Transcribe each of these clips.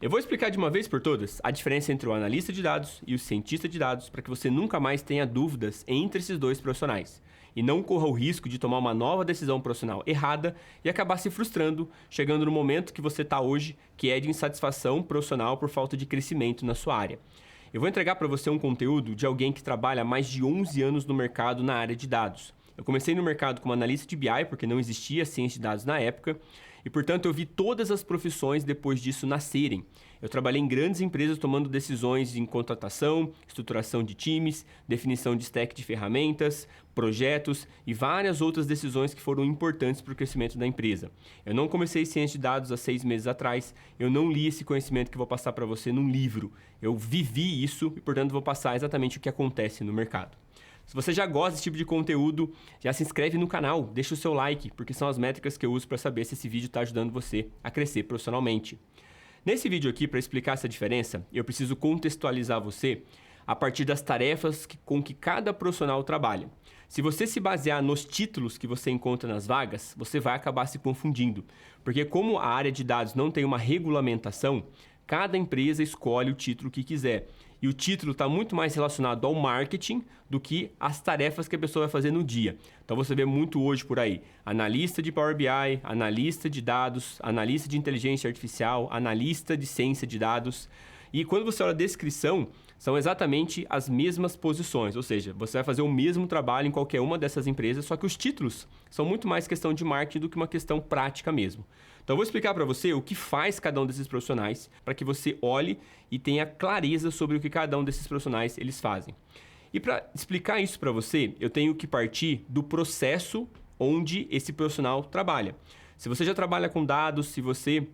Eu vou explicar de uma vez por todas a diferença entre o analista de dados e o cientista de dados para que você nunca mais tenha dúvidas entre esses dois profissionais e não corra o risco de tomar uma nova decisão profissional errada e acabar se frustrando, chegando no momento que você está hoje, que é de insatisfação profissional por falta de crescimento na sua área. Eu vou entregar para você um conteúdo de alguém que trabalha há mais de 11 anos no mercado na área de dados. Eu comecei no mercado como analista de BI porque não existia ciência de dados na época e, portanto, eu vi todas as profissões depois disso nascerem. Eu trabalhei em grandes empresas tomando decisões em contratação, estruturação de times, definição de stack de ferramentas, projetos e várias outras decisões que foram importantes para o crescimento da empresa. Eu não comecei ciência de dados há 6 meses atrás, eu não li esse conhecimento que vou passar para você num livro. Eu vivi isso e, portanto, vou passar exatamente o que acontece no mercado. Se você já gosta desse tipo de conteúdo, já se inscreve no canal, deixa o seu like, porque são as métricas que eu uso para saber se esse vídeo está ajudando você a crescer profissionalmente. Nesse vídeo aqui, para explicar essa diferença, eu preciso contextualizar você a partir das tarefas com que cada profissional trabalha. Se você se basear nos títulos que você encontra nas vagas, você vai acabar se confundindo, porque como a área de dados não tem uma regulamentação, cada empresa escolhe o título que quiser. E o título está muito mais relacionado ao marketing do que às tarefas que a pessoa vai fazer no dia. Então você vê muito hoje por aí, analista de Power BI, analista de dados, analista de inteligência artificial, analista de ciência de dados. E quando você olha a descrição, são exatamente as mesmas posições, ou seja, você vai fazer o mesmo trabalho em qualquer uma dessas empresas, só que os títulos são muito mais questão de marketing do que uma questão prática mesmo. Então eu vou explicar para você o que faz cada um desses profissionais, para que você olhe e tenha clareza sobre o que cada um desses profissionais eles fazem. E para explicar isso para você, eu tenho que partir do processo onde esse profissional trabalha. Se você já trabalha com dados, se você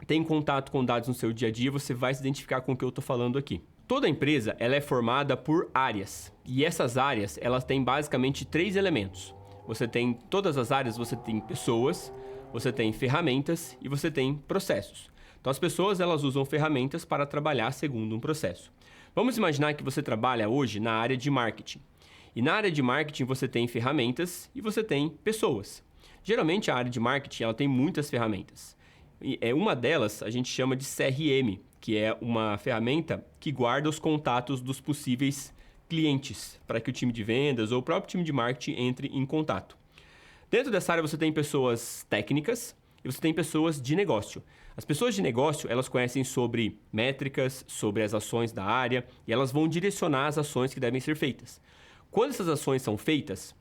tem contato com dados no seu dia a dia, você vai se identificar com o que eu estou falando aqui. Toda empresa ela é formada por áreas, e essas áreas elas têm basicamente 3 elementos. Você tem todas as áreas, você tem pessoas, você tem ferramentas e você tem processos. Então as pessoas elas usam ferramentas para trabalhar segundo um processo. Vamos imaginar que você trabalha hoje na área de marketing. E na área de marketing você tem ferramentas e você tem pessoas. Geralmente a área de marketing ela tem muitas ferramentas. E uma delas a gente chama de CRM, que é uma ferramenta que guarda os contatos dos possíveis clientes, para que o time de vendas ou o próprio time de marketing entre em contato. Dentro dessa área você tem pessoas técnicas e você tem pessoas de negócio. As pessoas de negócio, elas conhecem sobre métricas, sobre as ações da área e elas vão direcionar as ações que devem ser feitas. Quando essas ações são feitas,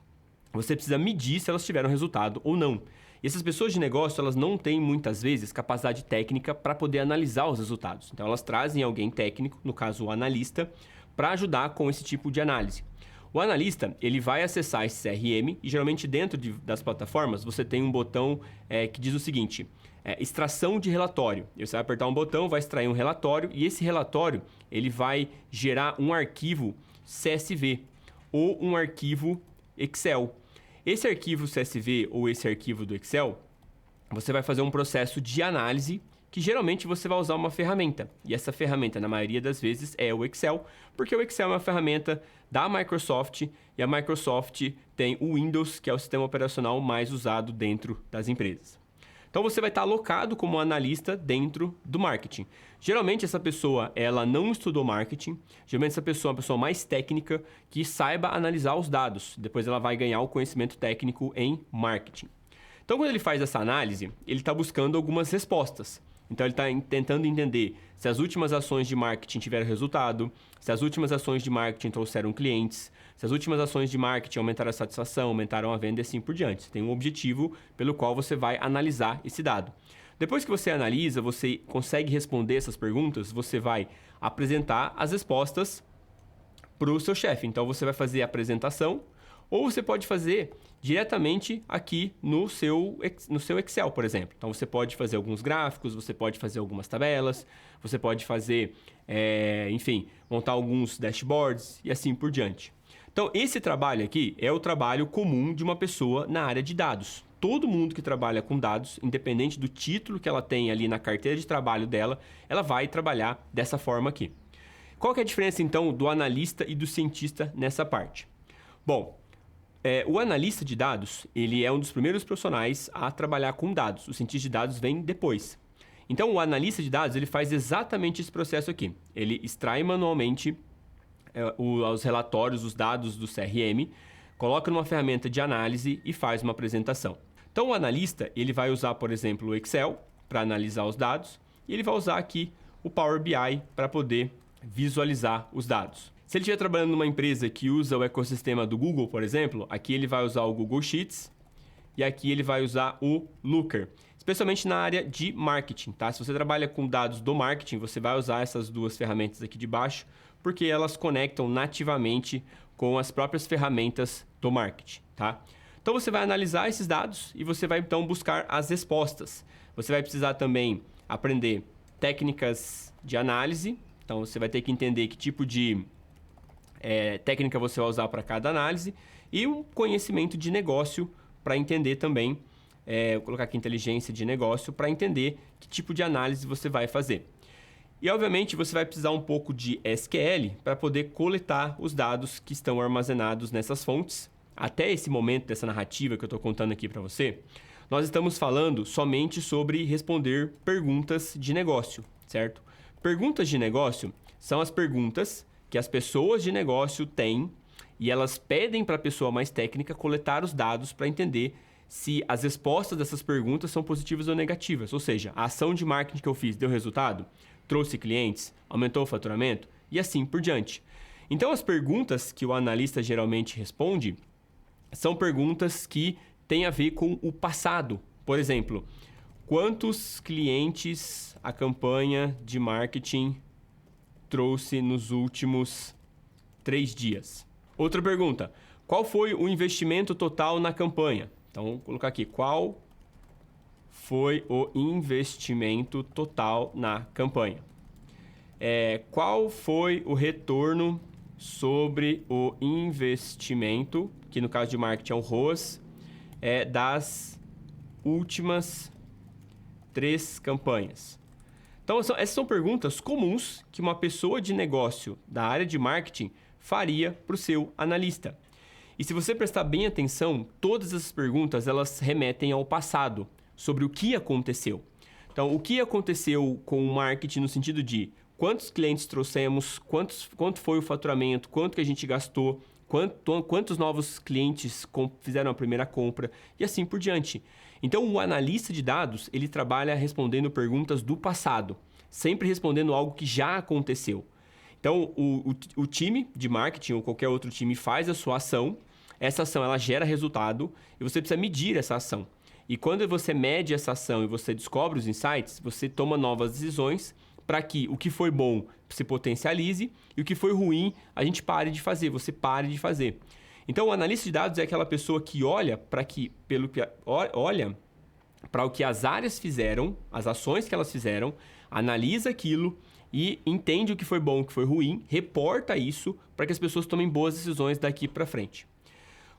você precisa medir se elas tiveram resultado ou não. E essas pessoas de negócio, elas não têm muitas vezes capacidade técnica para poder analisar os resultados. Então elas trazem alguém técnico, no caso o analista, para ajudar com esse tipo de análise. O analista, ele vai acessar esse CRM e geralmente dentro das plataformas você tem um botão que diz o seguinte, extração de relatório. E você vai apertar um botão, vai extrair um relatório e esse relatório ele vai gerar um arquivo CSV ou um arquivo Excel. Esse arquivo CSV ou esse arquivo do Excel, você vai fazer um processo de análise que geralmente você vai usar uma ferramenta. E essa ferramenta, na maioria das vezes, é o Excel, porque o Excel é uma ferramenta da Microsoft e a Microsoft tem o Windows, que é o sistema operacional mais usado dentro das empresas. Então você vai estar alocado como analista dentro do marketing. Geralmente essa pessoa ela não estudou marketing, geralmente essa pessoa é uma pessoa mais técnica que saiba analisar os dados. Depois ela vai ganhar o conhecimento técnico em marketing. Então quando ele faz essa análise, ele está buscando algumas respostas. Então ele está tentando entender se as últimas ações de marketing tiveram resultado, se as últimas ações de marketing trouxeram clientes, se as últimas ações de marketing aumentaram a satisfação, aumentaram a venda e assim por diante. Você tem um objetivo pelo qual você vai analisar esse dado. Depois que você analisa, você consegue responder essas perguntas, você vai apresentar as respostas para o seu chefe. Então você vai fazer a apresentação ou você pode fazer diretamente aqui no seu Excel, por exemplo. Então você pode fazer alguns gráficos, você pode fazer algumas tabelas, você pode fazer, montar alguns dashboards e assim por diante. Então esse trabalho aqui é o trabalho comum de uma pessoa na área de dados. Todo mundo que trabalha com dados, independente do título que ela tem ali na carteira de trabalho dela, ela vai trabalhar dessa forma aqui. Qual que é a diferença então do analista e do cientista nessa parte? Bom, o analista de dados, ele é um dos primeiros profissionais a trabalhar com dados. O cientista de dados vem depois. Então, o analista de dados ele faz exatamente esse processo aqui. Ele extrai manualmente os relatórios, os dados do CRM, coloca numa ferramenta de análise e faz uma apresentação. Então, o analista ele vai usar, por exemplo, o Excel para analisar os dados e ele vai usar aqui o Power BI para poder visualizar os dados. Se ele estiver trabalhando numa empresa que usa o ecossistema do Google, por exemplo, aqui ele vai usar o Google Sheets e aqui ele vai usar o Looker, especialmente na área de marketing, tá? Se você trabalha com dados do marketing, você vai usar essas duas ferramentas aqui de baixo, porque elas conectam nativamente com as próprias ferramentas do marketing, tá? Então você vai analisar esses dados e você vai então buscar as respostas. Você vai precisar também aprender técnicas de análise, então você vai ter que entender que tipo de técnica você vai usar para cada análise e um conhecimento de negócio para entender também, vou colocar aqui inteligência de negócio, para entender que tipo de análise você vai fazer. E, obviamente, você vai precisar um pouco de SQL para poder coletar os dados que estão armazenados nessas fontes. Até esse momento dessa narrativa que eu estou contando aqui para você, nós estamos falando somente sobre responder perguntas de negócio, certo? Perguntas de negócio são as perguntas que as pessoas de negócio têm e elas pedem para a pessoa mais técnica coletar os dados para entender se as respostas dessas perguntas são positivas ou negativas. Ou seja, a ação de marketing que eu fiz deu resultado? Trouxe clientes? Aumentou o faturamento? E assim por diante. Então, as perguntas que o analista geralmente responde são perguntas que têm a ver com o passado. Por exemplo, quantos clientes a campanha de marketing trouxe nos últimos 3 dias? Outra pergunta, qual foi o investimento total na campanha? Então, vou colocar aqui, qual foi o investimento total na campanha? Qual foi o retorno sobre o investimento, que no caso de marketing é o ROAS, das últimas 3 campanhas? Então, essas são perguntas comuns que uma pessoa de negócio da área de marketing faria para o seu analista. E se você prestar bem atenção, todas essas perguntas elas remetem ao passado, sobre o que aconteceu. Então, o que aconteceu com o marketing no sentido de quantos clientes trouxemos, quanto foi o faturamento, quanto que a gente gastou, quantos novos clientes fizeram a primeira compra e assim por diante. Então, o analista de dados, ele trabalha respondendo perguntas do passado, sempre respondendo algo que já aconteceu. Então, o time de marketing ou qualquer outro time faz a sua ação, essa ação ela gera resultado e você precisa medir essa ação. E quando você mede essa ação e você descobre os insights, você toma novas decisões para que o que foi bom se potencialize e o que foi ruim a gente pare de fazer, você pare de fazer. Então, o analista de dados é aquela pessoa que olha para o que as áreas fizeram, as ações que elas fizeram, analisa aquilo e entende o que foi bom, o que foi ruim, reporta isso para que as pessoas tomem boas decisões daqui para frente.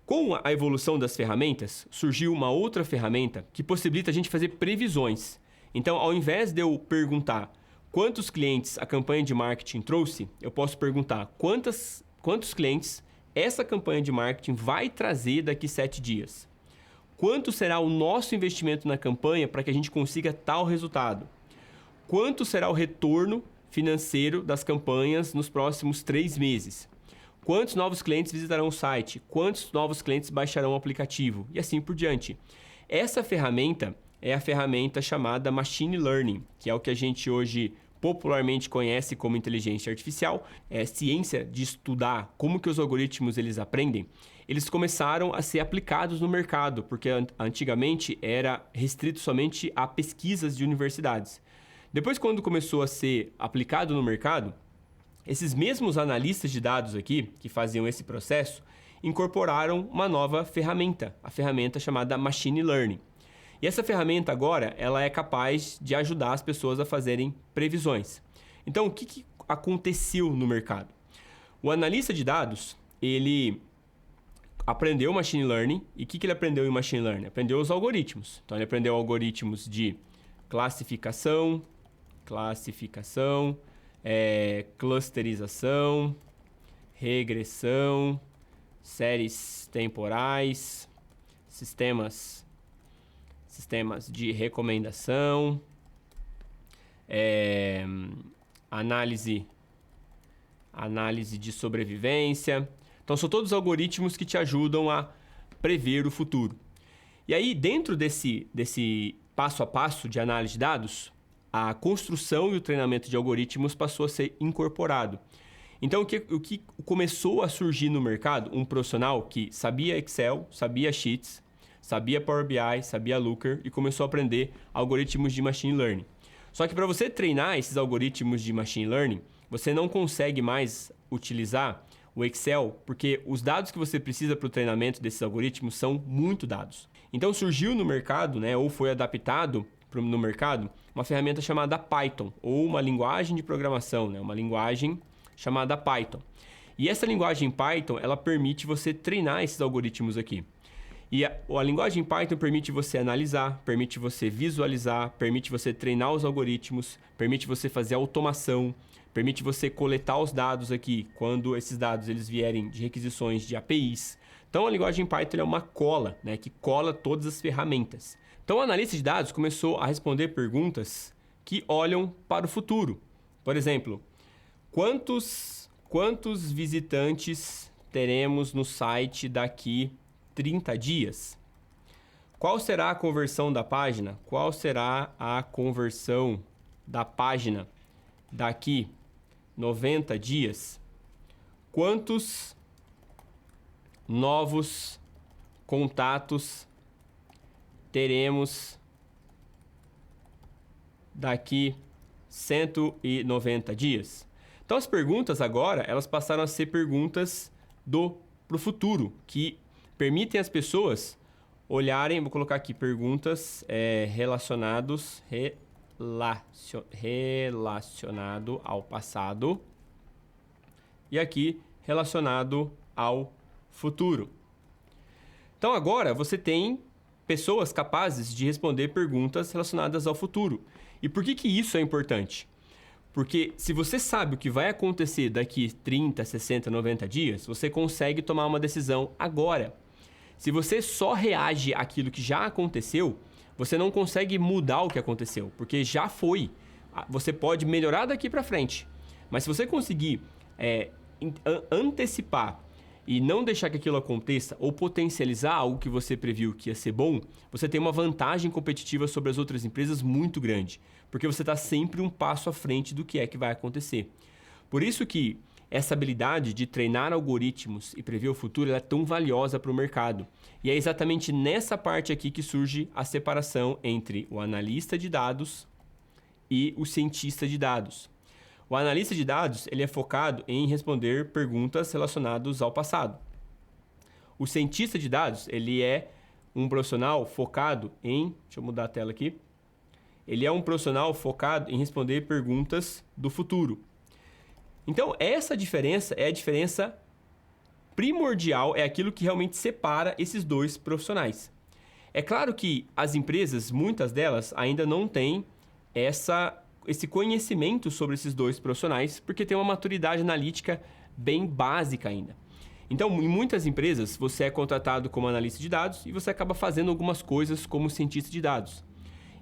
Com a evolução das ferramentas, surgiu uma outra ferramenta que possibilita a gente fazer previsões. Então, ao invés de eu perguntar quantos clientes a campanha de marketing trouxe, eu posso perguntar quantos clientes essa campanha de marketing vai trazer daqui 7 dias. Quanto será o nosso investimento na campanha para que a gente consiga tal resultado? Quanto será o retorno financeiro das campanhas nos próximos 3 meses? Quantos novos clientes visitarão o site? Quantos novos clientes baixarão o aplicativo? E assim por diante. Essa ferramenta é a ferramenta chamada Machine Learning, que é o que a gente hoje popularmente conhece como inteligência artificial. É ciência de estudar como que os algoritmos eles aprendem. Eles começaram a ser aplicados no mercado, porque antigamente era restrito somente a pesquisas de universidades. Depois, quando começou a ser aplicado no mercado, esses mesmos analistas de dados aqui, que faziam esse processo, incorporaram uma nova ferramenta, a ferramenta chamada Machine Learning. E essa ferramenta agora, ela é capaz de ajudar as pessoas a fazerem previsões. Então, o que aconteceu no mercado? O analista de dados, ele aprendeu Machine Learning. E o que ele aprendeu em Machine Learning? Aprendeu os algoritmos. Então, ele aprendeu algoritmos de classificação, clusterização, regressão, séries temporais, sistemas de recomendação, análise de sobrevivência. Então, são todos algoritmos que te ajudam a prever o futuro. E aí, dentro desse passo a passo de análise de dados, a construção e o treinamento de algoritmos passou a ser incorporado. Então, o que começou a surgir no mercado? Um profissional que sabia Excel, sabia Sheets, sabia Power BI, sabia Looker e começou a aprender algoritmos de Machine Learning. Só que para você treinar esses algoritmos de Machine Learning, você não consegue mais utilizar o Excel, porque os dados que você precisa para o treinamento desses algoritmos são muito dados. Então surgiu no mercado, né, ou foi adaptado no mercado, uma ferramenta chamada Python, ou uma linguagem de programação, né, uma linguagem chamada Python. E essa linguagem Python, ela permite você treinar esses algoritmos aqui. E a linguagem Python permite você analisar, permite você visualizar, permite você treinar os algoritmos, permite você fazer automação, permite você coletar os dados aqui, quando esses dados eles vierem de requisições de APIs. Então, a linguagem Python é uma cola, né, que cola todas as ferramentas. Então, o analista de dados começou a responder perguntas que olham para o futuro. Por exemplo, quantos visitantes teremos no site daqui 30 dias? Qual será a conversão da página? Qual será a conversão da página daqui 90 dias? Quantos novos contatos teremos daqui 190 dias? Então as perguntas agora, elas passaram a ser perguntas pro futuro, que permitem as pessoas olharem, vou colocar aqui perguntas relacionado ao passado e aqui relacionado ao futuro. Então agora você tem pessoas capazes de responder perguntas relacionadas ao futuro. E por que isso é importante? Porque se você sabe o que vai acontecer daqui 30, 60, 90 dias, você consegue tomar uma decisão agora. Se você só reage àquilo que já aconteceu, você não consegue mudar o que aconteceu, porque já foi. Você pode melhorar daqui para frente. Mas se você conseguir antecipar e não deixar que aquilo aconteça ou potencializar algo que você previu que ia ser bom, você tem uma vantagem competitiva sobre as outras empresas muito grande, porque você está sempre um passo à frente do que é que vai acontecer. Por isso que essa habilidade de treinar algoritmos e prever o futuro ela é tão valiosa para o mercado. E é exatamente nessa parte aqui que surge a separação entre o analista de dados e o cientista de dados. O analista de dados ele é focado em responder perguntas relacionadas ao passado. O cientista de dados ele é um profissional focado em... Deixa eu mudar a tela aqui. Ele é um profissional focado em responder perguntas do futuro. Então, essa diferença é a diferença primordial, é aquilo que realmente separa esses dois profissionais. É claro que as empresas, muitas delas, ainda não têm esse conhecimento sobre esses dois profissionais, porque tem uma maturidade analítica bem básica ainda. Então, em muitas empresas, você é contratado como analista de dados e você acaba fazendo algumas coisas como cientista de dados.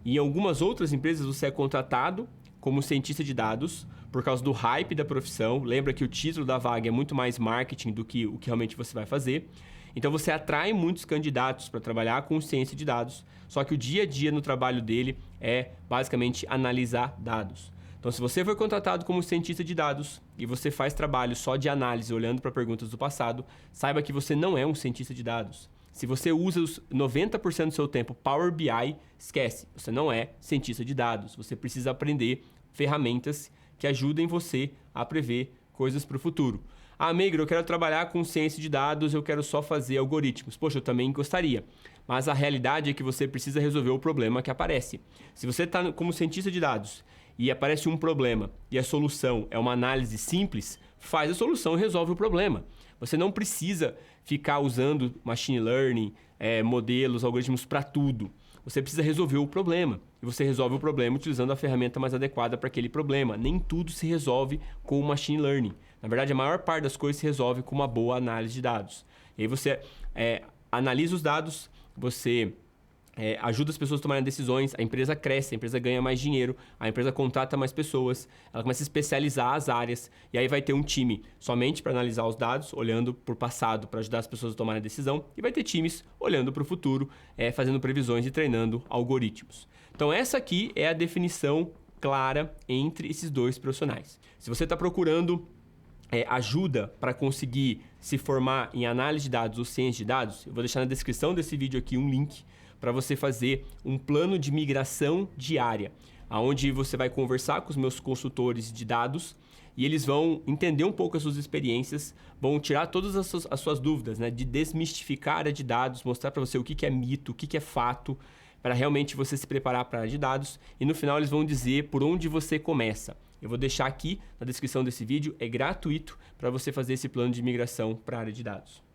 E em algumas outras empresas, você é contratado como cientista de dados por causa do hype da profissão. Lembra que o título da vaga é muito mais marketing do que o que realmente você vai fazer. Então, você atrai muitos candidatos para trabalhar com ciência de dados, só que o dia a dia no trabalho dele é basicamente analisar dados. Então, se você foi contratado como cientista de dados e você faz trabalho só de análise olhando para perguntas do passado, saiba que você não é um cientista de dados. Se você usa os 90% do seu tempo Power BI, esquece, você não é cientista de dados. Você precisa aprender ferramentas que ajudem você a prever coisas para o futuro. Ah, Meigro, eu quero trabalhar com ciência de dados, eu quero só fazer algoritmos. Poxa, eu também gostaria. Mas a realidade é que você precisa resolver o problema que aparece. Se você está como cientista de dados e aparece um problema e a solução é uma análise simples, faz a solução e resolve o problema. Você não precisa ficar usando machine learning, modelos, algoritmos para tudo. Você precisa resolver o problema. E você resolve o problema utilizando a ferramenta mais adequada para aquele problema. Nem tudo se resolve com o machine learning. Na verdade, a maior parte das coisas se resolve com uma boa análise de dados. E aí você analisa os dados, você ajuda as pessoas a tomarem decisões, a empresa cresce, a empresa ganha mais dinheiro, a empresa contrata mais pessoas, ela começa a especializar as áreas, e aí vai ter um time somente para analisar os dados, olhando para o passado, para ajudar as pessoas a tomarem decisão, e vai ter times olhando para o futuro, fazendo previsões e treinando algoritmos. Então essa aqui é a definição clara entre esses dois profissionais. Se você está procurando ajuda para conseguir se formar em análise de dados ou ciência de dados, eu vou deixar na descrição desse vídeo aqui um link para você fazer um plano de migração diária, onde você vai conversar com os meus consultores de dados e eles vão entender um pouco as suas experiências, vão tirar todas as suas dúvidas, né, de desmistificar a área de dados, mostrar para você o que é mito, o que é fato, para realmente você se preparar para a área de dados, e no final eles vão dizer por onde você começa. Eu vou deixar aqui na descrição desse vídeo, é gratuito para você fazer esse plano de migração para a área de dados.